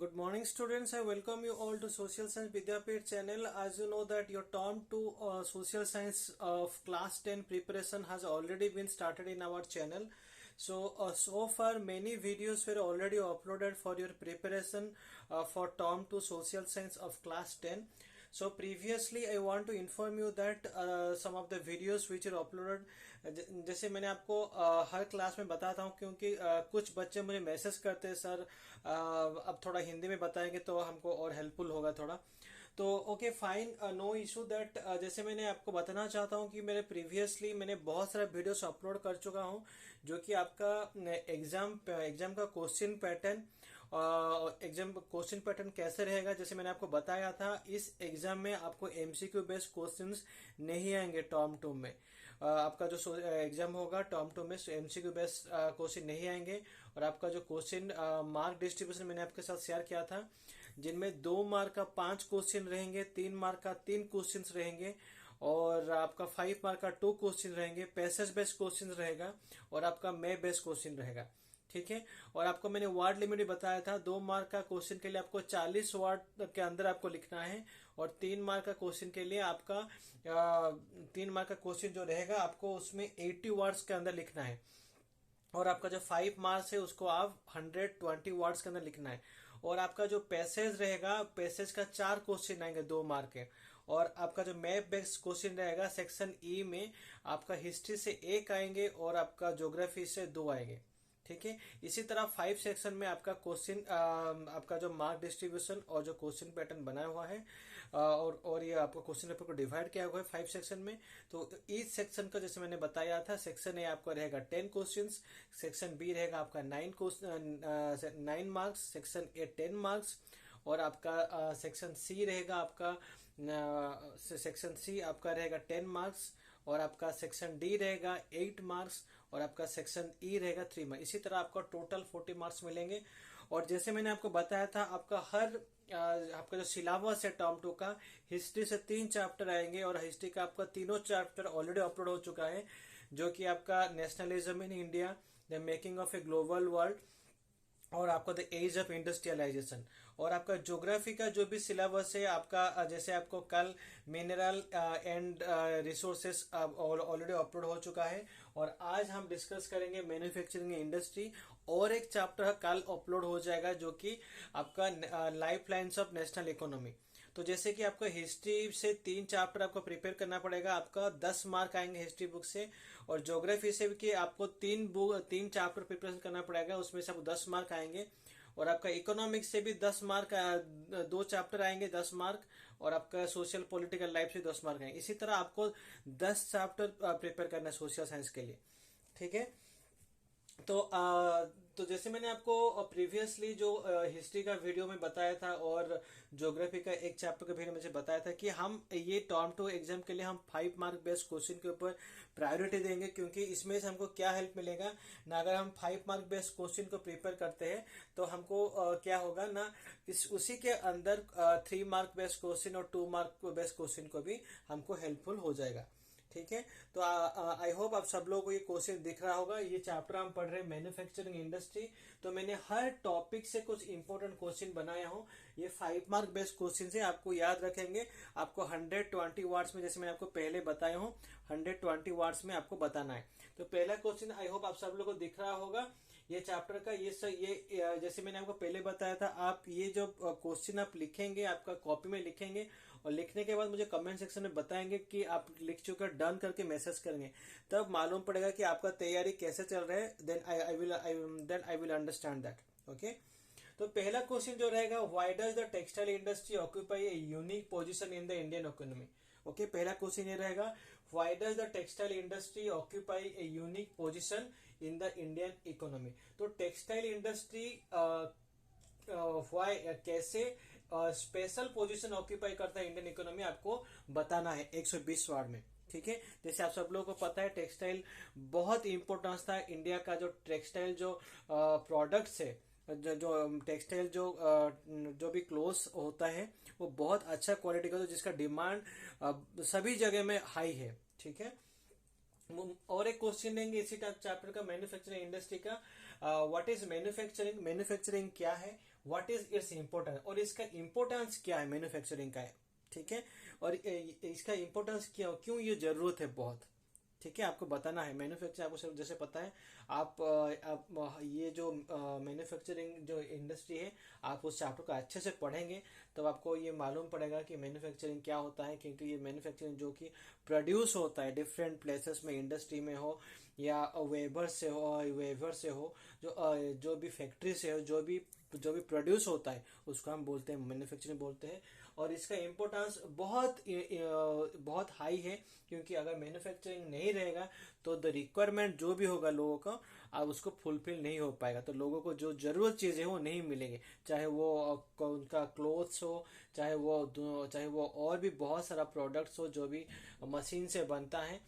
Good morning, students. I welcome you all to Social Science Vidyapeeth channel. As you know that your term 2 Social Science of class 10 preparation has already been started in our channel. So far many videos were already uploaded for your preparation for term 2 Social Science of class 10. So previously I want to inform you that some of the videos which are uploaded, जैसे मैंने आपको हर class में बताता हूँ क्योंकि कुछ बच्चे मुझे मैसेज करते हैं सर अब थोड़ा हिंदी में बताएंगे तो हमको और हेल्पफुल होगा थोड़ा। तो okay fine, no issue that. जैसे मैंने आपको बताना चाहता हूँ कि मैंने बहुत सारा वीडियोस अपलोड कर चुका हूँ जो कि आपका एग्जाम का क्वेश्चन पैटर्न कैसे रहेगा। जैसे मैंने आपको बताया था इस एग्जाम में आपको एमसीक्यू बेस्ड क्वेश्चंस नहीं आएंगे टर्म 2 में। आपका जो एग्जाम होगा टर्म 2 में एमसीक्यू बेस्ड क्वेश्चन नहीं आएंगे। और आपका जो क्वेश्चन मार्क डिस्ट्रीब्यूशन मैंने आपके साथ शेयर किया था जिनमें 2 मार्क का 5 क्वेश्चन रहेंगे, 3 मार्क का 3 क्वेश्चन रहेंगे और आपका 5 मार्क का 2 क्वेश्चन रहेंगे, पैसेज बेस्ड क्वेश्चन रहेगा और आपका मैथ बेस्ड क्वेश्चन रहेगा। ठीक है। और आपको मैंने वर्ड लिमिट भी बताया था, 2 मार्क का क्वेश्चन के लिए आपको 40 वर्ड के अंदर आपको लिखना है और 3 मार्क का क्वेश्चन के लिए आपका 3 मार्क का क्वेश्चन जो रहेगा आपको उसमें 80 वर्ड्स के अंदर लिखना है। और आपका जो 5 मार्क्स है उसको आप 120 वर्ड्स के अंदर लिखना है। और आपका जो पैसेज रहेगा, पैसेज का 4 क्वेश्चन आएंगे 2 मार्क के। और आपका जो मैथ बेस्ड क्वेश्चन रहेगा सेक्शन ई में आपका हिस्ट्री से 1 आएंगे और आपका ज्योग्राफी से 2 आएंगे। ठीक है। इसी तरह 5 सेक्शन में आपका क्वेश्चन आपका जो मार्क डिस्ट्रीब्यूशन और जो क्वेश्चन पैटर्न बनाया हुआ है और ये आपको क्वेश्चन पेपर को डिवाइड किया हुआ है 5 सेक्शन में। तो ईच सेक्शन का जैसे मैंने बताया था, सेक्शन ए आपका रहेगा 10 क्वेश्चन, सेक्शन बी रहेगा आपका 9 मार्क्स, सेक्शन ए 10 मार्क्स और आपका सेक्शन सी रहेगा आपका सेक्शन सी आपका रहेगा 10 मार्क्स और आपका सेक्शन डी रहेगा 8 मार्क्स और आपका सेक्शन ई रहेगा 3 मार्क्स। इसी तरह आपका टोटल 40 मार्क्स मिलेंगे। और जैसे मैंने आपको बताया था आपका जो सिलेबस है टर्म 2 का, हिस्ट्री से 3 चैप्टर आएंगे और हिस्ट्री का आपका तीनों चैप्टर ऑलरेडी अपलोड हो चुका है जो कि आपका nationalism in India, the making of a global world और आपका द एज ऑफ इंडस्ट्रियलाइजेशन। और आपका ज्योग्राफी का जो भी सिलेबस है आपका, जैसे आपको कल mineral and resources already upload हो चुका है और आज हम डिस्कस करेंगे मैन्युफैक्चरिंग इंडस्ट्री और एक चैप्टर कल अपलोड हो जाएगा जो कि आपका life lines of national economy. तो जैसे कि आपको हिस्ट्री से 3 चैप्टर आपको प्रिपेयर करना पड़ेगा, आपका 10 मार्क आएंगे हिस्ट्री बुक से। और ज्योग्राफी से भी आपको 3 चैप्टर प्रिपरेशन करना पड़ेगा, उसमें से आपको 10 मार्क आएंगे। और आपका इकोनॉमिक्स से भी 10 मार्क 2 चैप्टर आएंगे 10 मार्क और आपका सोशल पॉलिटिकल लाइफ से 10 मार्क आएंगे। इसी तरह आपको 10 चैप्टर प्रिपेयर करना है सोशल साइंस के लिए। ठीक है। तो जैसे मैंने आपको प्रीवियसली जो हिस्ट्री का वीडियो में बताया था और ज्योग्राफी का एक चैप्टर का वीडियो में बताया था कि हम ये टर्म 2 एग्जाम के लिए हम 5 मार्क बेस्ड क्वेश्चन के ऊपर प्रायोरिटी देंगे क्योंकि इसमें से हमको क्या हेल्प मिलेगा ना। अगर हम 5 मार्क बेस्ड क्वेश्चन को प्रिपेयर करते हैं तो हमको क्या होगा ना, उसी के अंदर 3 मार्क बेस्ड क्वेश्चन और 2 मार्क बेस्ड क्वेश्चन को भी हमको हेल्पफुल हो जाएगा। ठीक है। तो आई होप आप सब लोगों को ये क्वेश्चन दिख रहा होगा। ये चैप्टर हम पढ़ रहे हैं मैन्युफैक्चरिंग इंडस्ट्री। तो मैंने हर टॉपिक से कुछ इंपॉर्टेंट क्वेश्चन बनाया हूँ। ये 5 मार्क बेस्ड क्वेश्चन है, आपको याद रखेंगे। आपको 120 वर्ड्स में, जैसे मैंने आपको पहले बताया हूँ, 120 वर्ड्स में आपको बताना है। तो पहला क्वेश्चन आई होप आप सब लोगों को दिख रहा होगा ये चैप्टर का। ये जैसे मैंने आपको पहले बताया था, आप ये जो क्वेश्चन आप लिखेंगे आपका कॉपी में लिखेंगे और लिखने के बाद मुझे कमेंट सेक्शन में बताएंगे कि आप लिख चुके, डन करके मैसेज करेंगे, तब मालूम पड़ेगा कि आपका तैयारी कैसे चल रहा है। Then I will understand that. Okay. तो पहला क्वेश्चन जो रहेगा, why does the textile industry occupy a unique position in the Indian economy. Okay, पहला क्वेश्चन ये रहेगा, why does the textile industry occupy a unique position in the Indian economy. तो textile industry कैसे special position occupy करता है Indian economy, आपको बताना है 120 वर्ड में। ठीक है। जैसे आप सब लोगों को पता है टेक्सटाइल बहुत इंपॉर्टेंस था इंडिया का। जो टेक्सटाइल जो प्रोडक्ट्स है, जो टेक्सटाइल जो भी क्लोथ्स होता है वो बहुत अच्छा क्वालिटी का, जिसका डिमांड सभी जगह में हाई है। ठीक है। और एक क्वेश्चन लेंगे इसी चैप्टर का मैन्युफैक्चरिंग इंडस्ट्री का, व्हाट इज मैन्युफैक्चरिंग, मैन्युफैक्चरिंग क्या है, व्हाट इज इट्स इम्पोर्टेंस, और इसका इम्पोर्टेंस क्या है मैन्युफैक्चरिंग का है, ठीक है, और इसका इम्पोर्टेंस क्यों क्यों ये जरूरत है बहुत, ठीक है, आपको बताना है। मैन्युफैक्चरिंग आपको सिर्फ जैसे पता है, आप ये जो मैन्युफैक्चरिंग जो इंडस्ट्री है, आप उस चैप्टर को अच्छे से पढ़ेंगे तब आपको ये मालूम पड़ेगा कि मैन्युफैक्चरिंग क्या होता है, क्योंकि ये मैन्युफैक्चरिंग जो कि प्रोड्यूस होता है डिफरेंट प्लेसेस में, इंडस्ट्री में हो या वेबर से हो, जो भी फैक्ट्री से हो, जो भी प्रोड्यूस होता है उसको हम बोलते हैं मैन्युफैक्चरिंग बोलते हैं। और इसका इम्पोर्टेंस बहुत हाई है, क्योंकि अगर मैन्युफैक्चरिंग नहीं रहेगा तो द रिक्वायरमेंट जो भी होगा लोगों का, अब उसको फुलफिल नहीं हो पाएगा, तो लोगों को जो जरूरत चीजें वो नहीं मिलेंगे, चाहे वो उनका क्लोथ्स हो, चाहे वो और भी बहुत सारा प्रोडक्ट्स हो जो भी मशीन से बनता है,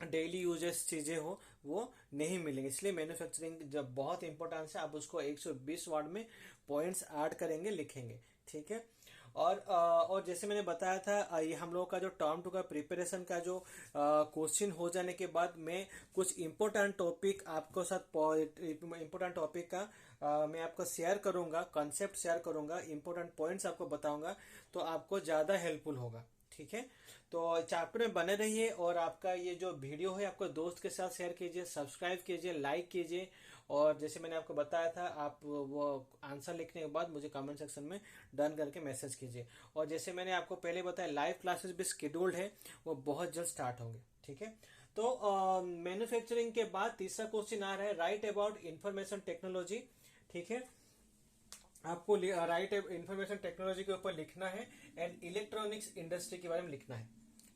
डेली यूजेस चीजें हो, वो नहीं मिलेंगे। इसलिए मैन्युफैक्चरिंग जब बहुत इंपॉर्टेंस है, आप उसको 120 वर्ड में पॉइंट्स ऐड करेंगे, लिखेंगे, ठीक है। और जैसे मैंने बताया था, ये हम लोगों का जो टर्म टू का प्रिपरेशन का जो क्वेश्चन हो जाने के बाद मैं कुछ इम्पोर्टेंट टॉपिक आपको साथ इम्पोर्टेंट टॉपिक का मैं आपको शेयर करूंगा, कंसेप्ट शेयर करूंगा, इम्पोर्टेंट पॉइंट्स आपको बताऊंगा, तो आपको ज्यादा हेल्पफुल होगा, ठीक है। तो चैप्टर में बने रहिए, और आपका ये जो वीडियो है आपको दोस्त के साथ शेयर कीजिए, सब्सक्राइब कीजिए, लाइक कीजिए, और जैसे मैंने आपको बताया था, आप वो आंसर लिखने के बाद मुझे कमेंट सेक्शन में डन करके मैसेज कीजिए। और जैसे मैंने आपको पहले बताया, लाइव क्लासेस भी शेड्यूल्ड है, वो बहुत जल्द स्टार्ट होंगे, ठीक है। तो मैन्युफैक्चरिंग के बाद तीसरा क्वेश्चन आ रहा है, राइट अबाउट इंफॉर्मेशन टेक्नोलॉजी, ठीक है। आपको राइट इंफॉर्मेशन टेक्नोलॉजी के ऊपर लिखना है, एंड इलेक्ट्रॉनिक्स इंडस्ट्री के बारे में लिखना है,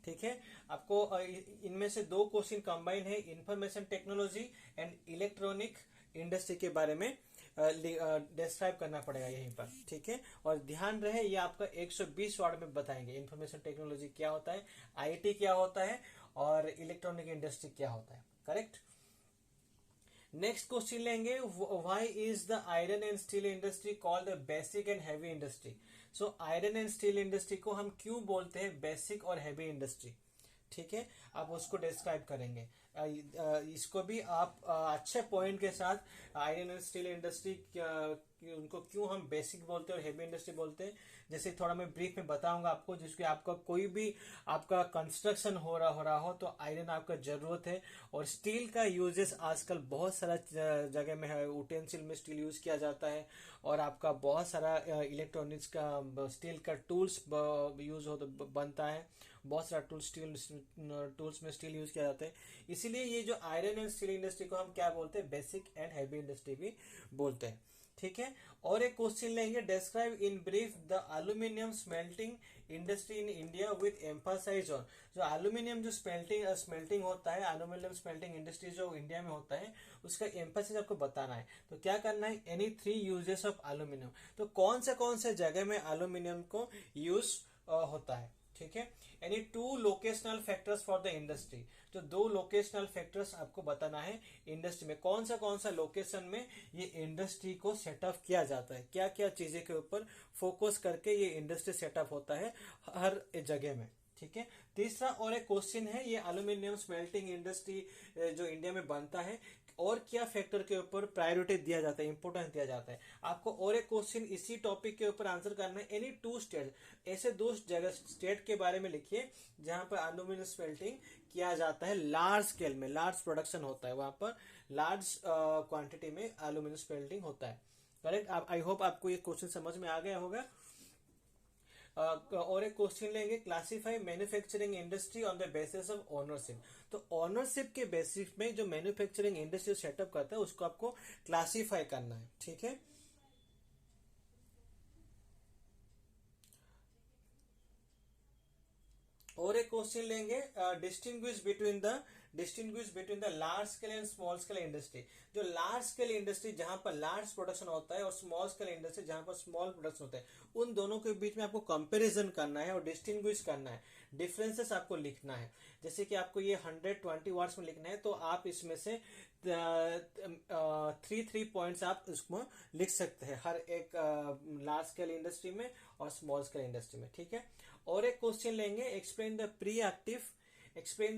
ठीक है। आपको इनमें से दो क्वेश्चन कंबाइन है, information technology and electronic industry के बारे में डिस्क्राइब करना पड़ेगा यहीं पर, ठीक है। और ध्यान रहे, ये आपका 120 वर्ड में बताएंगे इंफॉर्मेशन टेक्नोलॉजी क्या होता है, आईटी क्या होता है, और इलेक्ट्रॉनिक इंडस्ट्री क्या होता है, करेक्ट। नेक्स्ट क्वेश्चन लेंगे, why is the iron and steel industry called the basic and heavy industry. So iron and steel industry को हम क्यों बोलते हैं बेसिक और हैवी इंडस्ट्री, ठीक है, आप उसको डिस्क्राइब करेंगे। इसको भी आप अच्छे पॉइंट के साथ, आयरन एंड स्टील इंडस्ट्री उनको क्यों हम बेसिक बोलते हैं और हेवी इंडस्ट्री बोलते हैं, जैसे थोड़ा मैं ब्रीफ में बताऊंगा आपको, जिसके आपका कोई भी आपका कंस्ट्रक्शन हो रहा हो तो आयरन आपका जरूरत है। और स्टील का यूजेस आजकल बहुत सारा जगह में है, यूटेंसिल में स्टील यूज किया जाता है, और आपका बहुत सारा इलेक्ट्रॉनिक्स का स्टील का टूल्स यूज हो बनता है, बहुत सारा टूल्स में स्टील यूज किया जाता है। इसीलिए ये जो आयरन एंड स्टील इंडस्ट्री को हम क्या बोलते हैं, बेसिक एंड हैवी इंडस्ट्री भी बोलते हैं, ठीक है। और एक क्वेश्चन लेंगे, describe in brief the aluminium smelting industry in India with emphasise on. जो एल्यूमिनियम जो स्मेल्टिंग होता है, एल्यूमिनियम स्मेल्टिंग इंडस्ट्री जो इंडिया में होता है, उसका एम्फासिस आपको बताना है। तो क्या करना है, एनी 3 यूजेस ऑफ एल्यूमिनियम, तो कौन से जगह में एल्यूमिनियम को यूज होता है, ठीक है। यानी 2 locational factors for the industry, जो 2 लोकेशनल फैक्टर्स आपको बताना है इंडस्ट्री में, कौन सा लोकेशन में ये इंडस्ट्री को सेटअप किया जाता है, क्या क्या चीजें के ऊपर फोकस करके ये इंडस्ट्री सेटअप होता है हर जगह में, ठीक है। तीसरा और एक क्वेश्चन है, ये एल्यूमिनियम स्मेल्टिंग इंडस्ट्री जो इंडिया में बनता है, और क्या फैक्टर के ऊपर प्रायोरिटी दिया जाता है, इंपोर्टेंस दिया जाता है। आपको और एक क्वेश्चन इसी टॉपिक के ऊपर आंसर करना है, एनी 2 स्टेट, ऐसे 2 जगह स्टेट के बारे में लिखिए जहां पर एल्यूमिनियम स्मेल्टिंग किया जाता है, लार्ज स्केल में, लार्ज प्रोडक्शन होता है, वहां पर लार्ज क्वांटिटी में एल्यूमिनियम स्मेल्टिंग होता है, करेक्ट। आई होप आपको ये क्वेश्चन समझ में आ गया होगा। और एक क्वेश्चन लेंगे, classify manufacturing industry on the basis of ownership. तो ओनरशिप के बेसिस में जो मैन्युफैक्चरिंग इंडस्ट्री सेटअप करता है उसको आपको क्लासिफाई करना है, ठीक है। और एक क्वेश्चन लेंगे, distinguish between the large scale and small scale industry. जो लार्ज स्केल इंडस्ट्री जहां पर लार्ज प्रोडक्शन होता है, और स्मॉल स्केल इंडस्ट्री जहां पर स्मॉल प्रोडक्शन होता है, उन दोनों के बीच में आपको कंपैरिजन करना है और डिस्टिंग्विश करना है, डिफरेंसेस आपको लिखना है। जैसे कि आपको ये 120 वर्ड्स में लिखना है, तो आप इसमें से 3 पॉइंट्स आप इसमें लिख सकते हैं, हर एक लार्ज स्केल इंडस्ट्री में और स्मॉल स्केल इंडस्ट्री में, ठीक है। और एक क्वेश्चन लेंगे, explain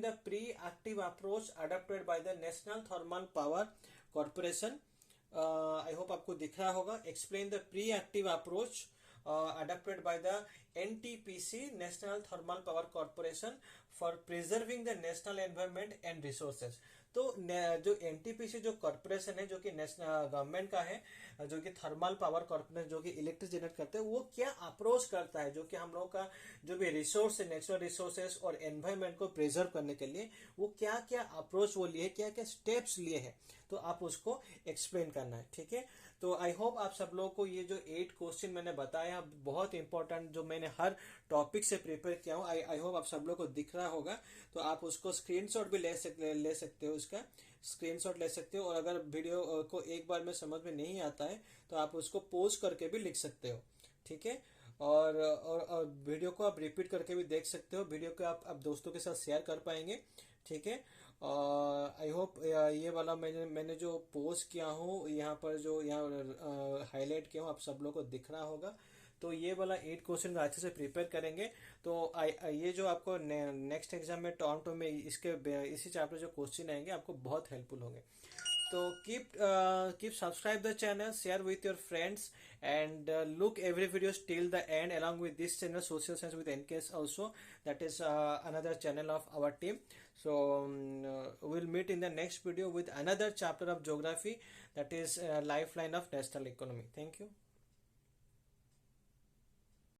the pre active approach adopted by the national thermal power corporation I hope आपको दिख रहा होगा। Explain the pre active approach adopted by the NTPC National Thermal Power Corporation for preserving the national environment and resources। तो जो NTPC जो corporation है, जो कि नेशनल गवर्नमेंट का है, जो कि थर्मल पावर कॉर्पोरेशन, जो कि इलेक्ट्रिक जनरेट करते हैं, वो क्या अप्रोच करता है, जो कि हम लोग का जो भी रिसोर्स है, नेचुरल रिसोर्सेस और एनवायरमेंट को प्रिजर्व करने के लिए वो क्या क्या अप्रोच वो लिए, क्या क्या स्टेप्स लिए हैं, तो आप उसको एक्सप्लेन करना है। ठीक है, तो आई होप आप सब लोगों को ये जो 8 क्वेश्चन मैंने बताया बहुत इंपॉर्टेंट, जो मैंने हर टॉपिक से प्रिपेयर किया हूँ, आई होप आप सब लोगों को दिख रहा होगा। तो आप उसको स्क्रीनशॉट भी ले सकते हो, उसका स्क्रीनशॉट ले सकते हो। और अगर वीडियो को एक बार में समझ में नहीं आता है तो आप उसको पॉज करके भी लिख सकते हो। ठीक है, और वीडियो को आप रिपीट करके भी देख सकते हो। वीडियो को आप दोस्तों के साथ शेयर कर पाएंगे। ठीक है, आई होप ये वाला मैंने जो पोस्ट किया हूँ यहाँ पर, जो यहाँ हाईलाइट किया हूँ, आप सब लोग को दिख रहा होगा। तो ये वाला 8 क्वेश्चन का अच्छे से प्रिपेयर करेंगे तो ये जो आपको नेक्स्ट एग्जाम में टर्म टू में इसी चैप्टर जो क्वेश्चन आएंगे आपको बहुत हेल्पफुल होंगे। तो keep subscribe the channel, share with your friends, and look every videos till the end along with this channel Social Science with NKS also, that is another channel of our team. So we'll meet in the next video with another chapter of geography, that is lifeline of national economy. Thank you.